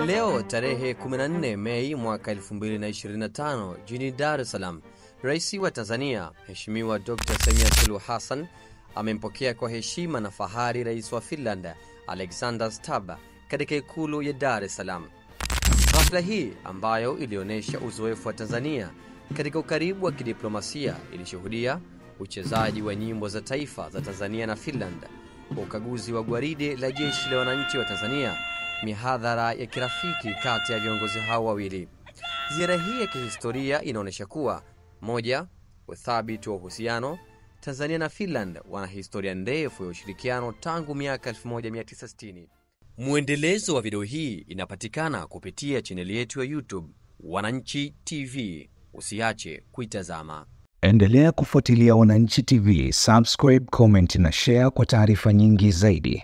Leo tarehe 14 Mei mwaka 2025 jijini Dar es Salaam, Rais wa Tanzania Mheshimiwa Dr. Samia Suluhu Hassan amempokea kwa heshima na fahari Rais wa Finland Alexander Stubb katika ikulu ya Dar es Salaam. Hafla hii ambayo ilionyesha uzoefu wa Tanzania katika ukaribu wa kidiplomasia ilishuhudia uchezaji wa nyimbo za taifa za Tanzania na Finland, ukaguzi wa gwaride la jeshi la wananchi wa Tanzania, mihadhara ya kirafiki kati ya viongozi hao wawili. Ziara hii ya kihistoria inaonyesha kuwa moja, uthabiti wa uhusiano. Tanzania na Finland wana historia ndefu ya ushirikiano tangu miaka 1960. Muendelezo wa video hii inapatikana kupitia chaneli yetu ya YouTube Wananchi TV. Usiache kuitazama. Endelea kufuatilia Wananchi TV, subscribe, comment na share kwa taarifa nyingi zaidi.